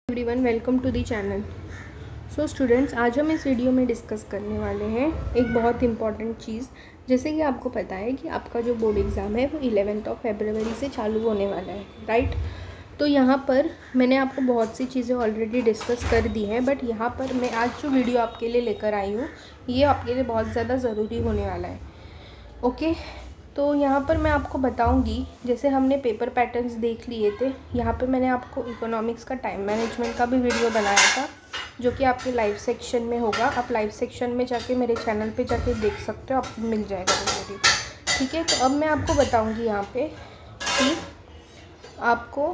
Everyone, welcome to the channel. So students, आज हम इस वीडियो में डिस्कस करने वाले हैं एक बहुत इम्पॉर्टेंट चीज़। जैसे कि आपको पता है कि आपका जो बोर्ड एग्ज़ाम है वो 11 फरवरी से चालू होने वाला है, राइट। तो यहाँ पर मैंने आपको बहुत सी चीज़ें ऑलरेडी डिस्कस कर दी हैं, बट यहाँ पर मैं आज जो वीडियो आपके लिए लेकर आई हूँ ये आपके लिए बहुत ज़्यादा ज़रूरी होने वाला है। ओके, तो यहाँ पर मैं आपको बताऊंगी, जैसे हमने पेपर पैटर्न्स देख लिए थे, यहाँ पे मैंने आपको इकोनॉमिक्स का टाइम मैनेजमेंट का भी वीडियो बनाया था जो कि आपके लाइव सेक्शन में होगा। आप लाइव सेक्शन में जाके मेरे चैनल पे जाके देख सकते हो, आपको मिल जाएगा वो वीडियो। ठीक है, तो अब मैं आपको बताऊंगी यहाँ पे कि आपको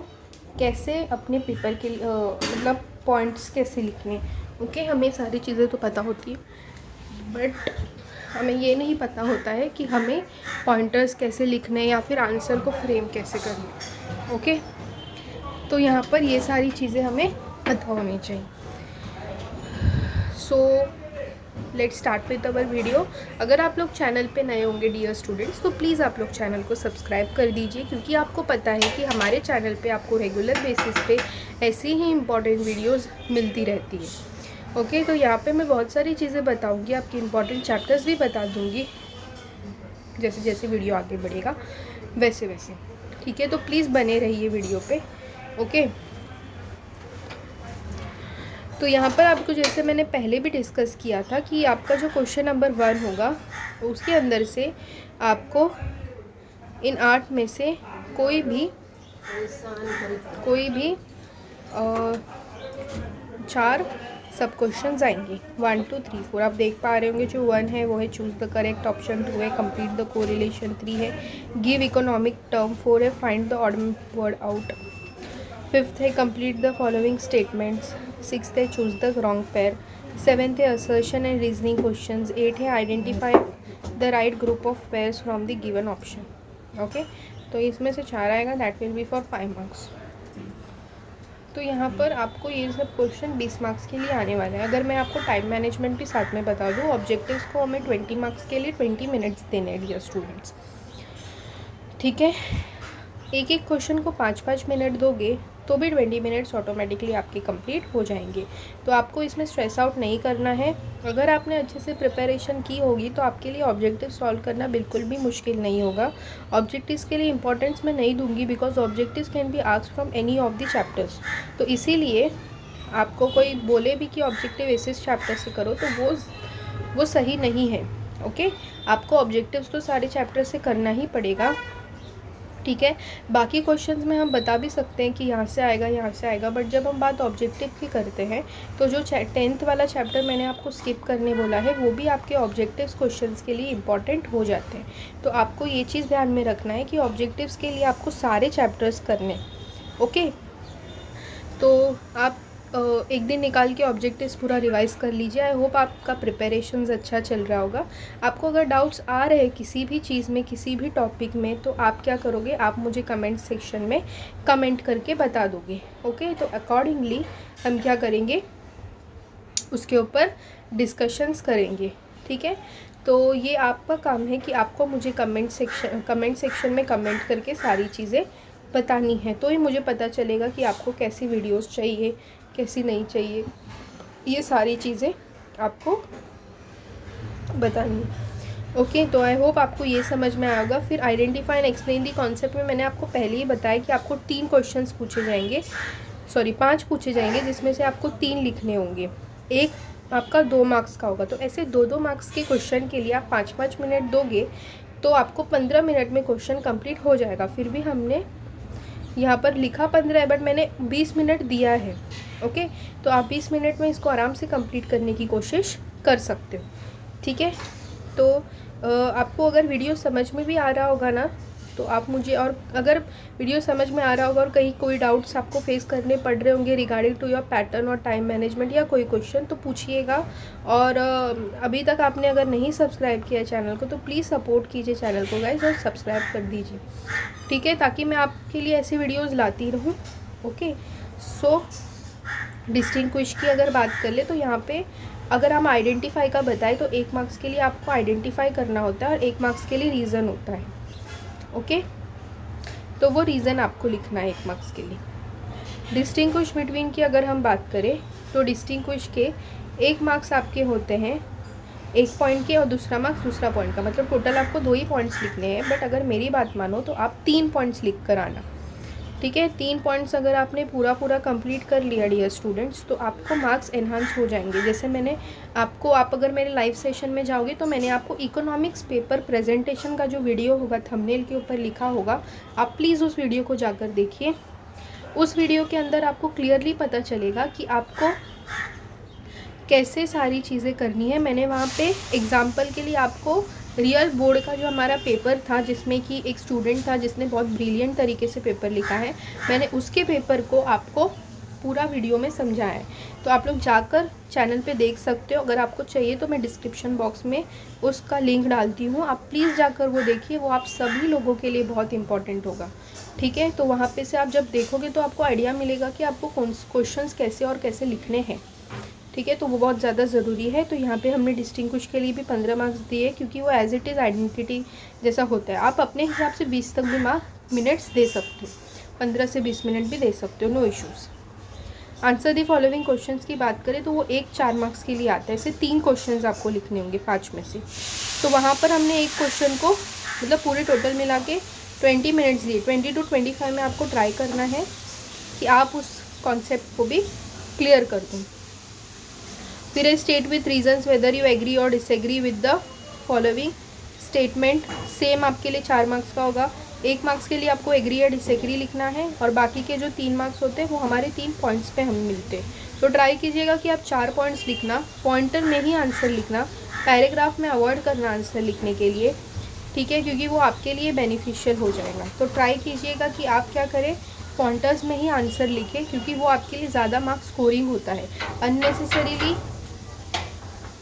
कैसे अपने पेपर के मतलब पॉइंट्स कैसे लिखने। ओके, हमें सारी चीज़ें तो पता होती है, बट हमें ये नहीं पता होता है कि हमें पॉइंटर्स कैसे लिखने या फिर आंसर को फ्रेम कैसे करना। ओके, तो यहाँ पर ये सारी चीज़ें हमें पता होनी चाहिए। So let's start with our video. अगर आप लोग चैनल पे नए होंगे डियर स्टूडेंट्स, तो प्लीज़ आप लोग चैनल को सब्सक्राइब कर दीजिए, क्योंकि आपको पता है कि हमारे चैनल पे आपको रेगुलर बेसिस पे ऐसी ही इम्पॉर्टेंट वीडियोज़ मिलती रहती है। ओके, तो यहाँ पे मैं बहुत सारी चीज़ें बताऊँगी, आपके इम्पॉर्टेंट चैप्टर्स भी बता दूँगी जैसे जैसे वीडियो आगे बढ़ेगा वैसे वैसे। ठीक है, तो प्लीज़ बने रहिए वीडियो पे। ओके, तो यहाँ पर आपको, जैसे मैंने पहले भी डिस्कस किया था, कि आपका जो क्वेश्चन नंबर 1 होगा उसके अंदर से आपको इन 8 में से कोई भी 4 सब क्वेश्चंस आएंगे। 1 2 3 4 आप देख पा रहे होंगे। जो 1 है वो है चूज़ द करेक्ट ऑप्शन, 2 है कंप्लीट द कोरिलेशन, 3 है गिव इकोनॉमिक टर्म, 4 है find the odd word out, 5th है complete the following statements, 6th है choose the wrong pair, 7th है असर्शन एंड रीजनिंग क्वेश्चंस, 8 है identify the right group of pairs from the given option. Okay, तो इसमें से 4 आएगा, that will be for 5 marks. तो यहाँ पर आपको ये सब क्वेश्चन 20 मार्क्स के लिए आने वाले हैं। अगर मैं आपको टाइम मैनेजमेंट भी साथ में बता दूँ, ऑब्जेक्टिव्स को हमें 20 मार्क्स के लिए 20 मिनट्स देने हैं डियर स्टूडेंट्स। ठीक है, एक एक क्वेश्चन को 5-5 मिनट दोगे तो भी 20 मिनट्स ऑटोमेटिकली आपके कंप्लीट हो जाएंगे। तो आपको इसमें स्ट्रेस आउट नहीं करना है। अगर आपने अच्छे से प्रिपरेशन की होगी तो आपके लिए ऑब्जेक्टिव सॉल्व करना बिल्कुल भी मुश्किल नहीं होगा। ऑब्जेक्टिव्स के लिए इंपॉर्टेंस मैं नहीं दूंगी, because objectives can be asked from any of the chapters. तो इसीलिए आपको कोई बोले भी कि ऑब्जेक्टिव इस चैप्टर से करो तो वो सही नहीं है। ओके, आपको ऑब्जेक्टिव्स तो सारे चैप्टर से करना ही पड़ेगा। ठीक है, बाकी क्वेश्चंस में हम बता भी सकते हैं कि यहाँ से आएगा यहाँ से आएगा, बट जब हम बात ऑब्जेक्टिव की करते हैं तो जो 10th वाला चैप्टर मैंने आपको स्किप करने बोला है वो भी आपके ऑब्जेक्टिव्स क्वेश्चंस के लिए इंपॉर्टेंट हो जाते हैं। तो आपको ये चीज़ ध्यान में रखना है कि ऑब्जेक्टिव्स के लिए आपको सारे चैप्टर्स करने। ओके, तो आप एक दिन निकाल के ऑब्जेक्टिव्स पूरा रिवाइज कर लीजिए। आई होप आपका प्रिपरेशंस अच्छा चल रहा होगा। आपको अगर डाउट्स आ रहे हैं किसी भी चीज़ में, किसी भी टॉपिक में, तो आप क्या करोगे, आप मुझे कमेंट सेक्शन में कमेंट करके बता दोगे। ओके, तो अकॉर्डिंगली हम क्या करेंगे, उसके ऊपर डिस्कशंस करेंगे। ठीक है, तो ये आपका काम है कि आपको मुझे कमेंट सेक्शन में कमेंट करके सारी चीज़ें बतानी है, तो ही मुझे पता चलेगा कि आपको कैसी वीडियोस चाहिए, कैसी नहीं चाहिए। ये सारी चीज़ें आपको बतानी है। ओके, तो आई होप आपको ये समझ में आएगा। फिर identify and explain the concept में मैंने आपको पहले ही बताया कि आपको 3 क्वेश्चंस पूछे जाएंगे, 5 पूछे जाएंगे, जिसमें से आपको 3 लिखने होंगे। एक आपका 2 मार्क्स का होगा। तो ऐसे 2-2 मार्क्स के क्वेश्चन के लिए आप 5-5 मिनट दोगे तो आपको 15 मिनट में क्वेश्चन कंप्लीट हो जाएगा। फिर भी हमने यहाँ पर लिखा 15 है, बट मैंने 20 मिनट दिया है। ओके, तो आप 20 मिनट में इसको आराम से कंप्लीट करने की कोशिश कर सकते हो। ठीक है, तो आपको अगर वीडियो समझ में भी आ रहा होगा ना, तो आप मुझे, और अगर वीडियो समझ में आ रहा होगा और कहीं कोई डाउट्स आपको फेस करने पड़ रहे होंगे रिगार्डिंग टू योर पैटर्न और टाइम मैनेजमेंट या कोई क्वेश्चन, तो पूछिएगा। और अभी तक आपने अगर नहीं सब्सक्राइब किया चैनल को तो प्लीज़ सपोर्ट कीजिए चैनल को गाइस, और सब्सक्राइब कर दीजिए। ठीक है, ताकि मैं आपके लिए ऐसी वीडियोस लाती रहूँ। ओके, सो डिस्टिंग्विश की अगर बात कर ले तो यहाँ पे अगर हम आइडेंटिफाई का बताएं तो 1 मार्क्स के लिए आपको आइडेंटिफाई करना होता है और 1 मार्क्स के लिए रीज़न होता है। ओके, तो वो रीज़न आपको लिखना है 1 मार्क्स के लिए। डिस्टिंग्विश बिटवीन की अगर हम बात करें तो डिस्टिंग्विश के 1 मार्क्स आपके होते हैं 1 पॉइंट के और दूसरा मार्क्स दूसरा पॉइंट का, मतलब टोटल आपको 2 ही पॉइंट्स लिखने हैं। बट अगर मेरी बात मानो तो आप 3 पॉइंट्स लिख कर आना, ठीक है। 3 पॉइंट्स अगर आपने पूरा कंप्लीट कर लिया डियर स्टूडेंट्स, तो आपको मार्क्स एनहांस हो जाएंगे। जैसे मैंने आपको, आप अगर मेरे लाइव सेशन में जाओगे तो मैंने आपको इकोनॉमिक्स पेपर प्रेजेंटेशन का जो वीडियो होगा थंबनेल के ऊपर लिखा होगा, आप प्लीज़ उस वीडियो को जाकर देखिए। उस वीडियो के अंदर आपको क्लियरली पता चलेगा कि आपको कैसे सारी चीज़ें करनी है। मैंने वहाँ पे एग्जाम्पल के लिए आपको रियल बोर्ड का जो हमारा पेपर था, जिसमें कि एक स्टूडेंट था जिसने बहुत ब्रिलियंट तरीके से पेपर लिखा है, मैंने उसके पेपर को आपको पूरा वीडियो में समझाया है। तो आप लोग जाकर चैनल पे देख सकते हो। अगर आपको चाहिए तो मैं डिस्क्रिप्शन बॉक्स में उसका लिंक डालती हूँ, आप प्लीज़ जाकर वो देखिए। वो आप सभी लोगों के लिए बहुत इंपॉर्टेंट होगा, ठीक है। तो वहाँ पे से आप जब देखोगे तो आपको आइडिया मिलेगा कि आपको कौन से क्वेश्चंस कैसे और कैसे लिखने हैं, ठीक है। तो वो बहुत ज़्यादा ज़रूरी है। तो यहाँ पे हमने डिस्टिंग्विश के लिए भी 15 मार्क्स दिए, क्योंकि वो एज इट इज़ आइडेंटिटी जैसा होता है। आप अपने हिसाब से 20 तक भी मिनट्स दे सकते हो, 15 से 20 मिनट भी दे सकते हो, no issues. Answer the following questions की बात करें तो वो 4 मार्क्स के लिए आता है। ऐसे 3 क्वेश्चंस आपको लिखने होंगे 5 में से। तो वहाँ पर हमने एक क्वेश्चन को, मतलब पूरे टोटल मिला के 20 मिनट्स दिए। 20 to 25 में आपको ट्राई करना है कि आप उस कॉन्सेप्ट को भी क्लियर कर दूँ। फिर state with reasons whether you agree और disagree with the following statement. Same आपके लिए 4 मार्क्स का होगा। 1 मार्क्स के लिए आपको एग्री या डिसएग्री लिखना है, और बाकी के जो 3 मार्क्स होते हैं वो हमारे 3 पॉइंट्स पे हमें मिलते हैं। तो ट्राई कीजिएगा कि आप 4 पॉइंट्स लिखना, पॉइंटर में ही आंसर लिखना, पैराग्राफ में अवॉइड करना आंसर लिखने के लिए, ठीक है, क्योंकि वो आपके लिए बेनिफिशियल हो जाएगा। तो ट्राई कीजिएगा कि आप क्या करें, पॉइंटर्स में ही आंसर लिखें, क्योंकि वो आपके लिए ज़्यादा मार्क्स स्कोरिंग होता है।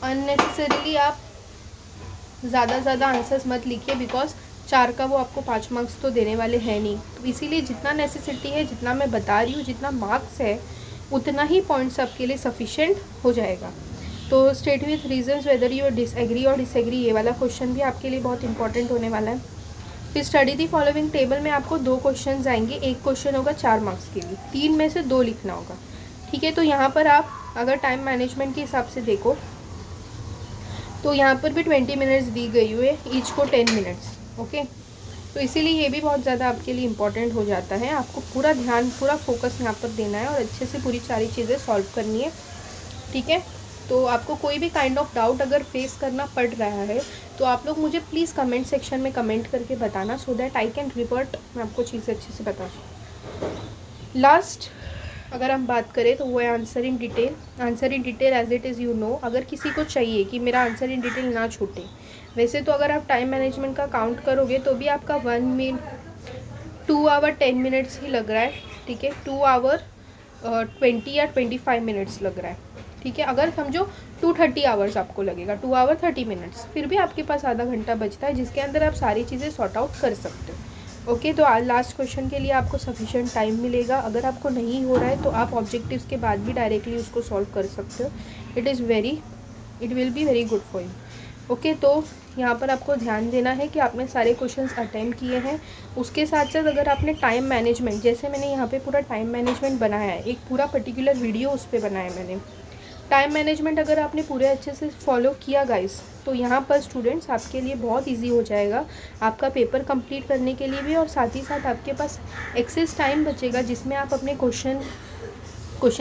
अननेसेसरीली आप ज़्यादा आंसर्स मत लिखिए, बिकॉज 4 का वो आपको 5 मार्क्स तो देने वाले हैं नहीं। तो इसीलिए जितना नेसेसिटी है, जितना मैं बता रही हूँ, जितना मार्क्स है, उतना ही पॉइंट्स आपके लिए सफिशेंट हो जाएगा। तो state with reasons whether you disagree और डिसएग्री, ये वाला क्वेश्चन भी आपके लिए बहुत इंपॉर्टेंट होने वाला है। फिर स्टडी दी फॉलोइंग टेबल में आपको 2 क्वेश्चन आएंगे। एक क्वेश्चन होगा 4 मार्क्स के लिए, 3 में से 2 लिखना होगा, ठीक है। तो यहाँ पर आप अगर टाइम मैनेजमेंट के हिसाब से देखो तो यहाँ पर भी 20 मिनट्स दी गई हुई है, ईच को 10 मिनट्स, ओके। तो इसीलिए ये भी बहुत ज़्यादा आपके लिए इम्पॉर्टेंट हो जाता है। आपको पूरा ध्यान, पूरा फोकस यहाँ पर देना है और अच्छे से पूरी सारी चीज़ें सॉल्व करनी है, ठीक है। तो आपको कोई भी काइंड ऑफ डाउट अगर फेस करना पड़ रहा है तो आप लोग मुझे प्लीज़ कमेंट सेक्शन में कमेंट करके बताना, so that I can report, मैं आपको चीज़ें अच्छे से बता सकूँ। लास्ट अगर हम बात करें तो वो है answer in detail. Answer in detail as it is you know, अगर किसी को चाहिए कि मेरा आंसर इन डिटेल ना छूटे, वैसे तो अगर आप टाइम मैनेजमेंट का काउंट करोगे तो भी आपका 2 आवर 10 मिनट्स ही लग रहा है, ठीक है। 2 आवर 20 या 25 मिनट्स लग रहा है, ठीक है। अगर समझो 230 आवर्स आपको लगेगा, 2 आवर 30 मिनट्स, फिर भी आपके पास आधा घंटा बचता है, जिसके अंदर आप सारी चीज़ें सॉर्ट आउट कर सकते हो, ओके। तो आज लास्ट क्वेश्चन के लिए आपको सफिशिएंट टाइम मिलेगा। अगर आपको नहीं हो रहा है तो आप ऑब्जेक्टिव्स के बाद भी डायरेक्टली उसको सॉल्व कर सकते हो। It will be very good for you, okay. तो यहाँ पर आपको ध्यान देना है कि आपने सारे क्वेश्चंस अटेम्प्ट किए हैं। उसके साथ साथ अगर आपने टाइम मैनेजमेंट, जैसे मैंने यहाँ पे पूरा टाइम मैनेजमेंट बनाया है, एक पूरा पर्टिकुलर वीडियो उस पर बनाया है मैंने, टाइम मैनेजमेंट अगर आपने पूरे अच्छे से फॉलो किया गाइस, तो यहाँ पर स्टूडेंट्स आपके लिए बहुत इजी हो जाएगा आपका पेपर कंप्लीट करने के लिए भी, और साथ ही साथ आपके पास एक्सेस टाइम बचेगा जिसमें आप अपने क्वेश्चन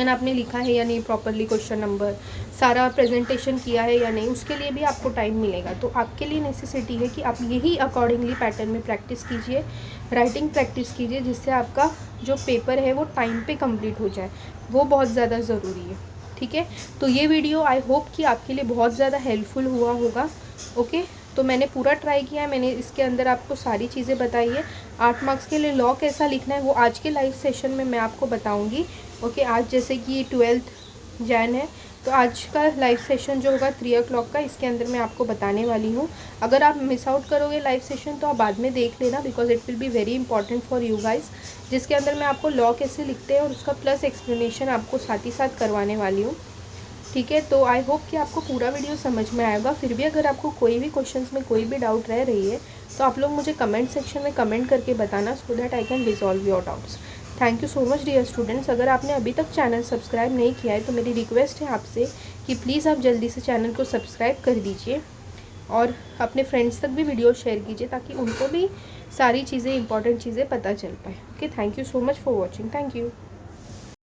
आपने लिखा है या नहीं प्रॉपरली, क्वेश्चन नंबर सारा प्रेजेंटेशन किया है या नहीं, उसके लिए भी आपको टाइम मिलेगा। तो आपके लिए नेसेसिटी है कि आप यही अकॉर्डिंगली पैटर्न में प्रैक्टिस कीजिए, राइटिंग प्रैक्टिस कीजिए, जिससे आपका जो पेपर है वो टाइम पे कंप्लीट हो जाए, वो बहुत ज़्यादा ज़रूरी है, ठीक है। तो ये वीडियो आई होप कि आपके लिए बहुत ज़्यादा हेल्पफुल हुआ होगा, ओके। तो मैंने पूरा ट्राई किया है, मैंने इसके अंदर आपको सारी चीज़ें बताई है। 8 मार्क्स के लिए लॉ कैसा लिखना है वो आज के लाइव सेशन में मैं आपको बताऊंगी, ओके। आज जैसे कि 12 जैन है, तो आज का लाइव सेशन जो होगा 3 o'clock का, इसके अंदर मैं आपको बताने वाली हूँ। अगर आप मिस आउट करोगे लाइव सेशन तो आप बाद में देख लेना, because it will be very important for you guys, जिसके अंदर मैं आपको लॉ कैसे लिखते हैं और उसका प्लस एक्सप्लेनेशन आपको साथ ही साथ करवाने वाली हूँ, ठीक है। तो आई होप कि आपको पूरा वीडियो समझ में आएगा। फिर भी अगर आपको कोई भी क्वेश्चंस में कोई भी डाउट रह रही है तो आप लोग मुझे कमेंट सेक्शन में कमेंट करके बताना, so that I can resolve your doubts. Thank you so much dear students. अगर आपने अभी तक चैनल सब्सक्राइब नहीं किया है तो मेरी रिक्वेस्ट है आपसे कि प्लीज़ आप जल्दी से चैनल को सब्सक्राइब कर दीजिए और अपने फ्रेंड्स तक भी वीडियो शेयर कीजिए ताकि उनको भी सारी चीज़ें इंपॉर्टेंट चीज़ें पता चल पाए। Okay, thank you so much for watching. Thank you.